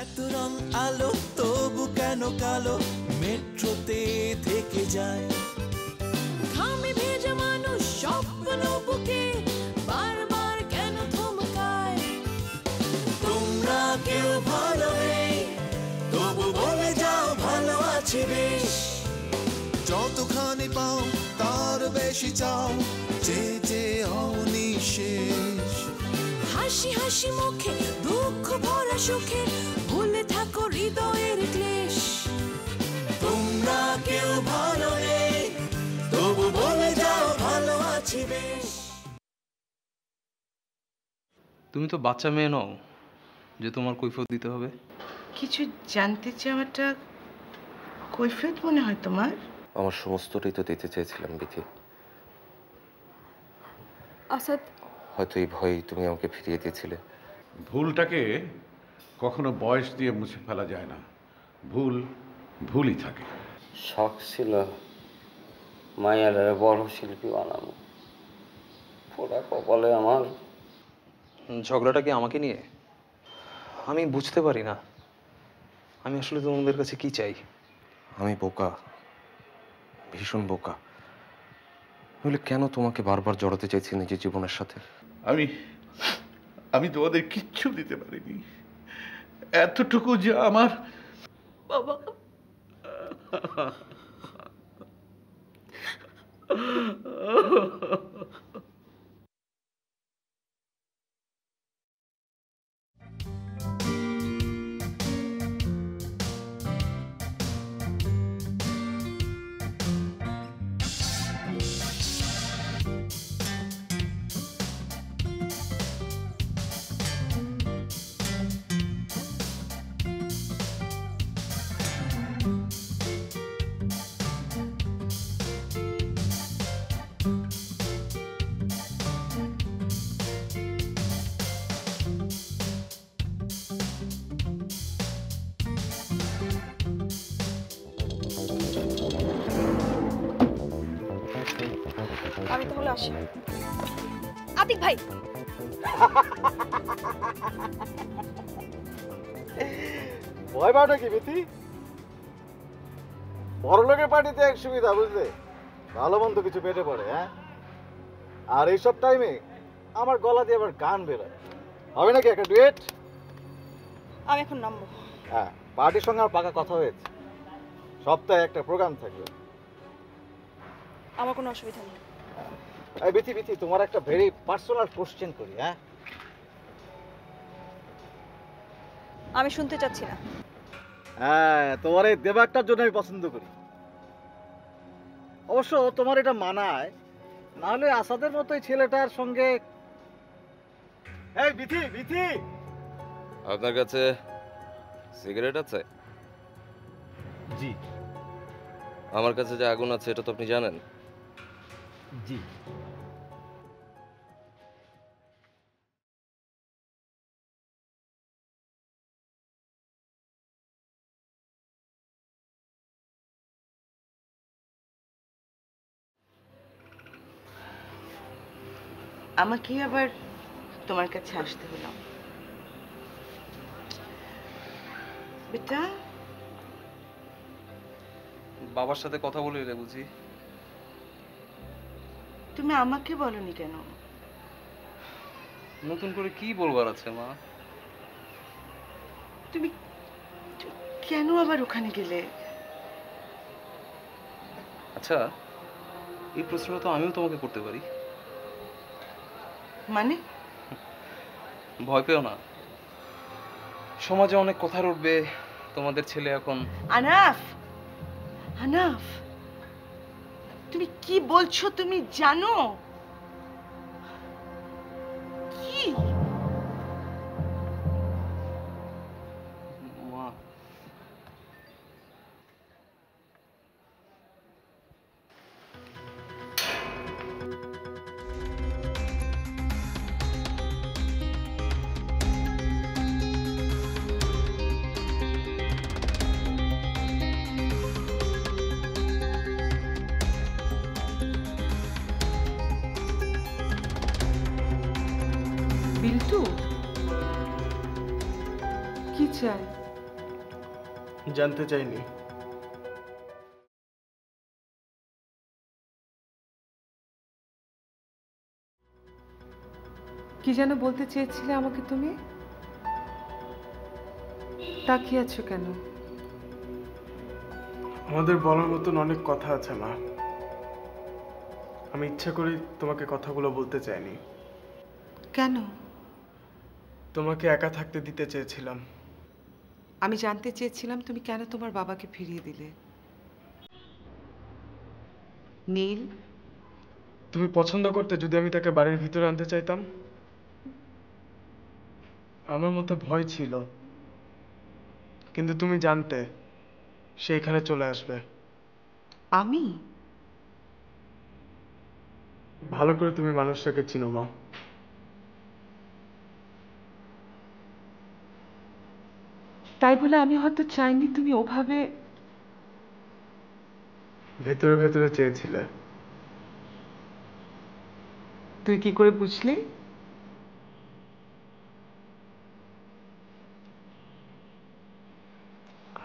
এত রং আলো তবু কেন কালো মেট্রোতে থেকে যায় ঘামে ভেজা মানুষ স্বপ্ন বুকে বারবার কেন থমকায় তোমরা কেউ ভালো নেই তবু বলে যাও ভালো আছে বেশ যতখানি পাও তার বেশি চাও চেয়ে চেয়ে অনিশেষ হাসি হাসি মুখে দুঃখ ভরা সুখে ভুলে থাকো হৃদয়ের ক্লেশ তোমরা কেউ ভালো নেই তবু বলে যাও ভালো আছি বেশ। তুমি তো বাচ্চা মেয়ে নও যে তোমার কৈফিয়ত দিতে হবে। কিছু জানতে চাওয়াটা কৈফিয়ত মনে হয় তোমার? আমার সমস্তটাই তো দিতে চেয়েছিলাম বিথি। আসাদ, হয়তো এই ভয়ই তুমি আমাকে ফিরিয়ে দিয়েছিলে। ভুলটাকে কখনো বয়স দিয়ে মুছে ফেলা যায় না, ভুল ভুলই থাকে। শখ ছিল মায়ার বড় শিল্পী বানানো, পোড়া কপালে আমার। ঝগড়াটা কি আমাকে নিয়ে? আমি বুঝতে পারি না আমি আসলে তোমাদের কাছে কি চাই। আমি বোকা, ভীষণ বোকা। নইলে কেন তোমাকে বারবার জড়াতে চাইছি নিজের জীবনের সাথে? আমি তোমাদের কিচ্ছু দিতে পারিনি, এতটুকু যে আমার বাবা আমি তাহলে আসি। আতিক ভাই, ভয় পাওটা কি বিথি? বড় লোকের পার্টিতে এক সুবিধা, বুঝলে, ভালো মন্দ কিছু পেটে পড়ে। হ্যাঁ, আর এইসব টাইমে আমার গলা দিয়ে আবার গান বেরোয়। হবে নাকি একটা ডুয়েট? আমি এখন নামবো। হ্যাঁ, পার্টির সঙ্গে আমার পাকা কথা হয়েছে, সপ্তাহে একটা প্রোগ্রাম থাকবে। আমার কোনো অসুবিধা নেই। এই বিথি, তোমার একটা ভেরি পার্সোনাল কোশ্চেন করি। হ্যাঁ, আমি শুনতে চাচ্ছি না। হ্যাঁ, তোমার এই দেবাকটার জন্য আমি পছন্দ করি। অবশ্য তোমার এটা মানায়, নাহলে আসাদের মতোই ছেলেটার সঙ্গে। এই বিথি, আপনার কাছে সিগারেট আছে? জি। আমার কাছে যে আগুন আছে এটা তো আপনি জানেন। জি। আমাকে আবার তোমার কাছে আসতে হলো বেটা? বাবার সাথে কথা বলে এলে বুঝি? তুমি আমাকে বলনি কেন? নতুন করে কি বলবার আছে মা? তুমি কেন আবার ওখানে গেলে? আচ্ছা, এই প্রশ্নটা তো আমিও তোমাকে করতে পারি। মানে? ভয় পেও না, সমাজে অনেক কথা উঠবে। তোমাদের ছেলে এখন। আনাফ, তুমি কি বলছো? তুমি জানো কি? মা, বিল্টু কি চাই? জানতে চাইনি। কি যেন বলতে চেয়েছিলে আমাকে তুমি? তাকিয়ে আছো কেন? আমাদের বলার মতন অনেক কথা আছে মা। আমি ইচ্ছা করে তোমাকে কথাগুলো বলতে চাইনি। কেন? তোমাকে একা থাকতে দিতে চেয়েছিলাম। আমি জানতে চেয়েছিলাম তুমি কেন তোমার বাবাকে ফিরিয়ে দিলে। নীল, তুমি পছন্দ করতে যদি আমি তাকে বাড়ির ভিতরে আনতে চাইতাম? আমার মধ্যে ভয় ছিল, কিন্তু তুমি জানতে সে এখানে চলে আসবে। আমি? ভালো করে তুমি মানুষটাকে চিনো মা। তাই বলে আমি হয়তো চাইনি তুমি ওভাবে। ভেতরে ভেতরে চেয়েছিলে। তুই কি করে বুঝলি?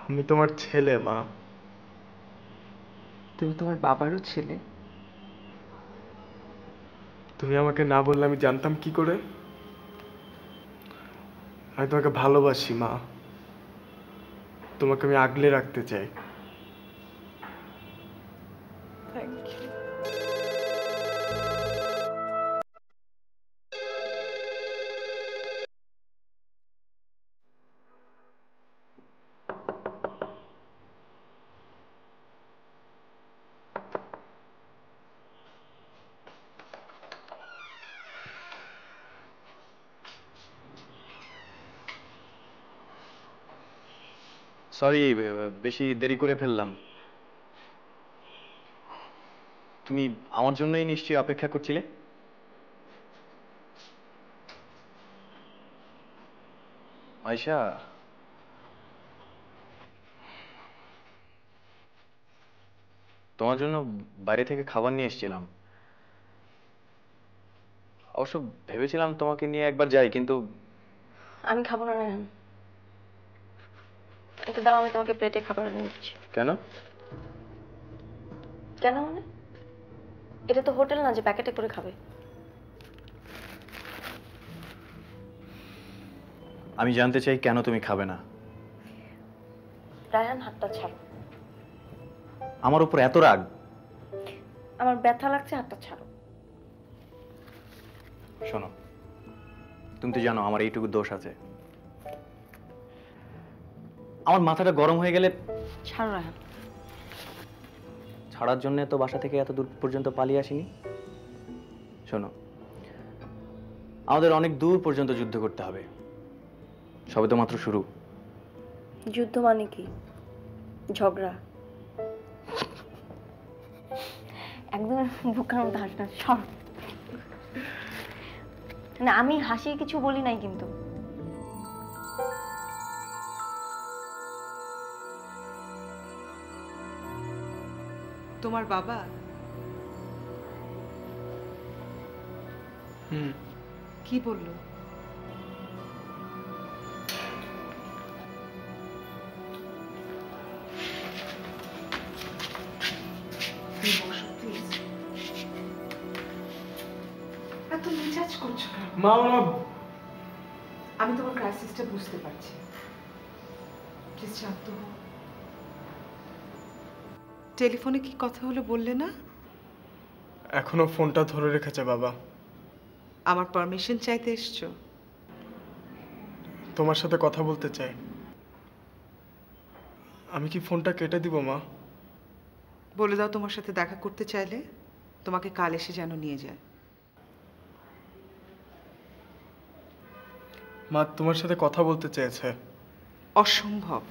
আমি তোমার ছেলে মা। তুমি তোমার বাবারও ছেলে। তুমি আমাকে না বললে আমি জানতাম কি করে? আমি তোমাকে ভালোবাসি মা। তোমাকে আমি আগলে রাখতে চাই। সরি, বেশি দেরি করে ফেললাম। তুমি আমার জন্যই নিশ্চয়ই অপেক্ষা করছিলে। আয়শা, তোমার জন্য বাইরে থেকে খাবার নিয়ে এসেছিলাম। অবশ্য ভেবেছিলাম তোমাকে নিয়ে একবার যাই, কিন্তু আমি খাবো না রায়হান। এটা দাও, আমি তোমাকে প্লেটে খাবার এনে দিচ্ছি। কেন? কেন মানে? এটা তো হোটেল না যে প্যাকেটে করে খাবে। আমি জানতে চাই কেন তুমি খাবে না। রায়হান, হাতটা ছাড়ো। আমার উপর এত রাগ? আমার ব্যথা লাগছে, হাতটা ছাড়ো। শোনো, তুমি তো জানো আমার এইটুকু দোষ আছে। আমার মাথাটা গরম হয়ে গেলে। ছাড়ো রায়হান। ছাড়ার জন্য তো বাসা থেকে এত দূর পর্যন্ত পালিয়ে আসিনি। শোনো, আমাদের অনেক দূর পর্যন্ত যুদ্ধ করতে হবে। সবে তো মাত্র শুরু। যুদ্ধ মানে কি? ঝগড়া? একদম বুকের মধ্যে হাসনা সর। না, আমি হাসি কিছু বলি নাই কিন্তু। তোমার বাবা? কি বললো? এত মেজাজ করছো কেন? মা, আমি তোমার ক্রাইসিসটা বুঝতে পারছি। প্লিজ শান্ত হও। টেলিফোনে কি কথা হলো বললে না? এখনো ফোনটা ধরে রেখেছে বাবা। আমার পারমিশন চাইতে এসছো? তোমার সাথে কথা বলতে চাই। আমি কি ফোনটা কেটে দিব মা? বলে দাও তোমার সাথে দেখা করতে চাইলে তোমাকে কাল এসে যেন নিয়ে যায়। মা তোমার সাথে কথা বলতে চেয়েছে। অসম্ভব।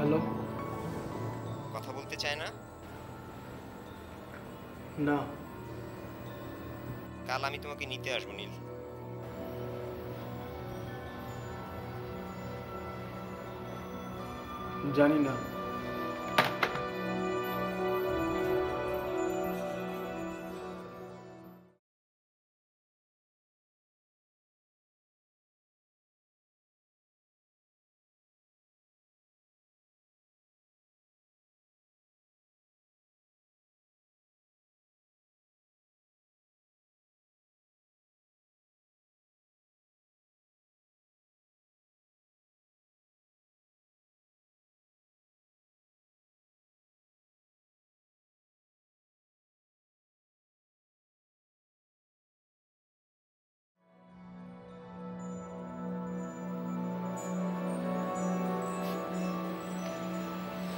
হ্যালো। কথা বলতে চায় না? না। কাল আমি তোমাকে নিতে আসবো নীল। জানি না।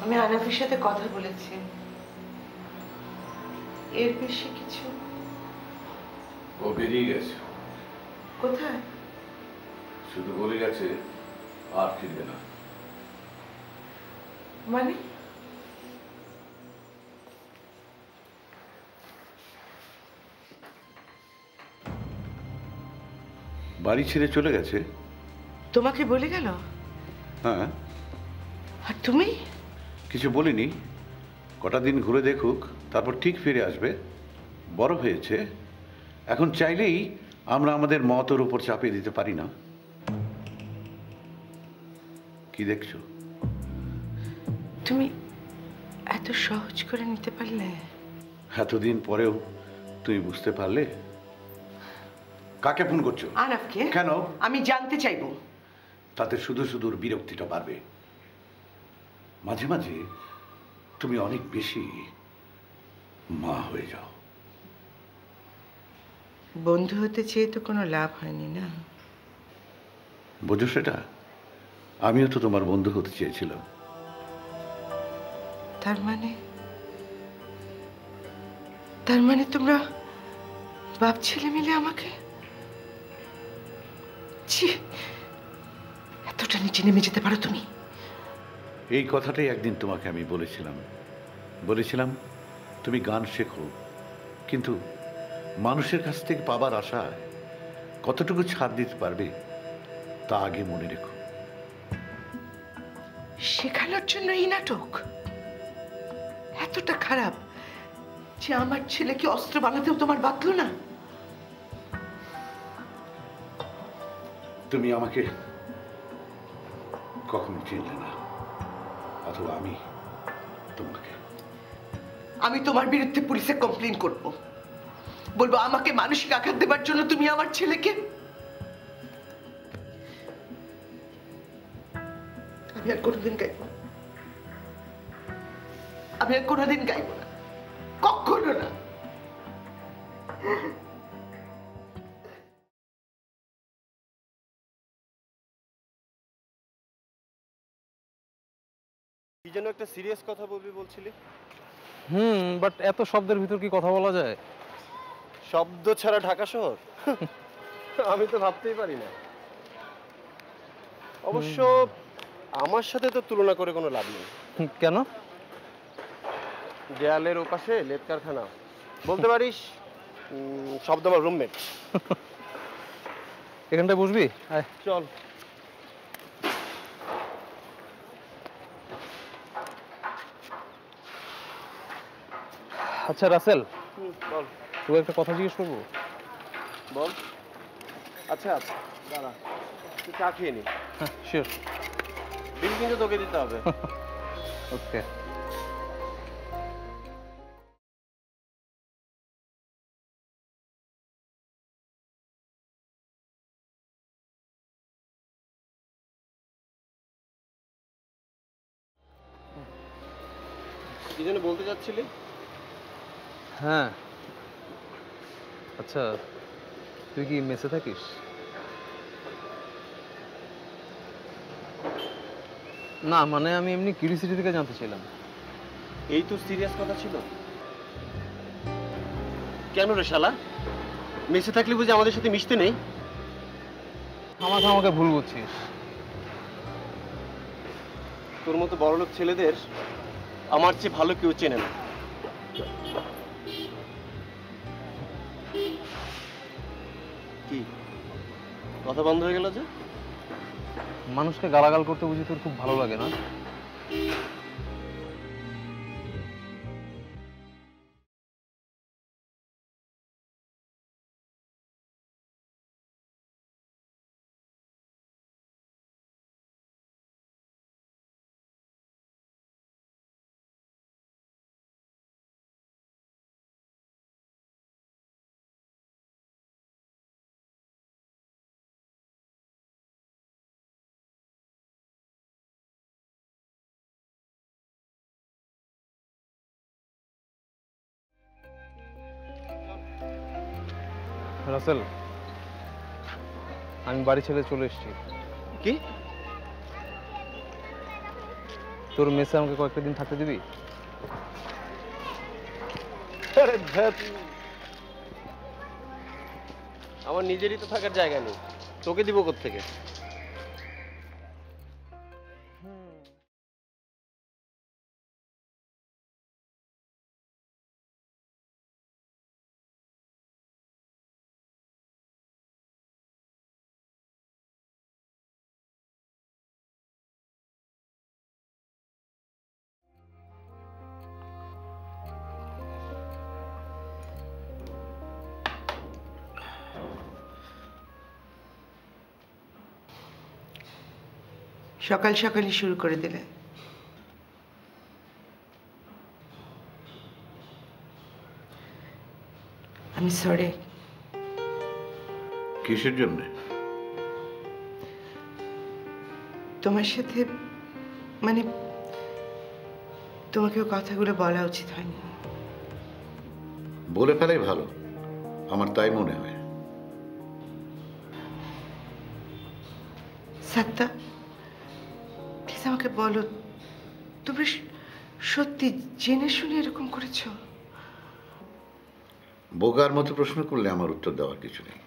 আমি আনাফের সাথে কথা বলেছি, এর বেশি কিছু। ও বেরিয়ে গেছে। কোথায়? শুধু বলে গেছে আর ফিরবে না। মানে? বাড়ি ছেড়ে চলে গেছে। তোমাকে বলে গেল? হ্যাঁ। আর তুমি? কিছু বলিনি, কটা দিন ঘুরে দেখুক, তারপর ঠিক ফিরে আসবে। বড় হয়েছে, এখন চাইলেই আমরা আমাদের মতের উপর চাপিয়ে দিতে পারি না। কি দেখছো? তুমি এত সহজ করে নিতে পারলে? এতদিন পরেও তুমি বুঝতে পারলে? কাকে ফোন করছো? আনাফকে। কেন? আমি জানতে চাইবো। তাতে শুধু শুধু বিরক্তিটা বাড়বে। মাঝে মাঝে তুমি অনেক বেশি মা হয়ে যাও। বন্ধু হতে চেয়ে তো কোনো লাভ হয়নি না। বোঝো সেটা? আমিও তো তোমার বন্ধু হতে চেয়েছিলাম। তার মানে তোমরা বাপ ছেলে মিলে আমাকে? ছি, এতটা নিচে নেমে যেতে পারো তুমি? এই কথাটাই একদিন তোমাকে আমি বলেছিলাম তুমি গান শেখো, কিন্তু মানুষের কাছ থেকে পাবার আশায় কতটুকু ছাড় দিতে পারবে তা আগে মনে রেখো। শেখানোর জন্য এই নাটক এতটা খারাপ যে আমার ছেলেকে অস্ত্র বানাতেও তোমার বাঁধলো না? তুমি আমাকে কখনো চিনলে না, অথবা আমি তোমাকে। আমি তোমার বিরুদ্ধে পুলিশে কমপ্লেন করব, বলবো আমাকে মানসিক আঘাত দেবার জন্য তুমি আমার ছেলেকে। আমি আর কোনোদিন গাইব না, আমি আর কোনোদিন গাইব না, কখনো না। কি যেন একটা সিরিয়াস কথা বলবি বলছিলি? বাট এত শব্দের ভিতর কি কথা বলা যায়? শব্দ ছাড়া ঢাকা শহর? আমি তো ভাবতেই পারি না। অবশ্য আমার সাথে তো তুলনা করে কোনো লাভ নেই। কেন? দেয়ালের ওপাশে লেদ কারখানা, বলতে পারিস শব্দ আমার রুমমেট। এখানটায় বসবি? চল। আচ্ছা রাসেল, বল। তোকে একটা কথা জিজ্ঞেস করবো। বল। আচ্ছা দাঁড়া, তুই চা খেয়ে নি। শিওর। বিল কিন্তু তোকে দিতে হবে। ওকে। কি যেন বলতে চাচ্ছিলি? হ্যাঁ, আচ্ছা তুই কি মেসে থাকিস? না মানে আমি এমনি কিউরিওসিটি থেকে জানতে চাইলাম। এই তোর সিরিয়াস কথা ছিল? কেন রে শালা, মেসে থাকলে বুঝি আমাদের সাথে মিশতে নেই? আমাকে ভুল বুঝছিস। তোর মতো বড়লোক ছেলেদের আমার চেয়ে ভালো কেউ চেনে না। কি কথা বন্ধ হয়ে গেল যে? মানুষকে গালাগাল করতে বুঝি তোর খুব ভালো লাগে না? রাসেল, আমি বাড়ি ছেড়ে চলে এসেছি। কি? তোর মেসে আমাকে কয়েকটা দিন থাকতে দিবি? আরে ধ্যাৎ, আমার নিজেরই তো থাকার জায়গা নেই, তোকে দিব কোত্থেকে? সকাল সকালই শুরু করে দিলে। আমি সরি। কিসের জন্য? তোমার সাথে মানে তোমাকে কথাগুলো বলা উচিত হয়নি। বলে ফেলাই ভালো, আমার তাই মনে হয়। সাত্তা, প্লিজ আমাকে বলো, তুমি সত্যি জেনে শুনে এরকম করেছো? বোকার মতো প্রশ্ন করলে আমার উত্তর দেওয়ার কিছু নেই।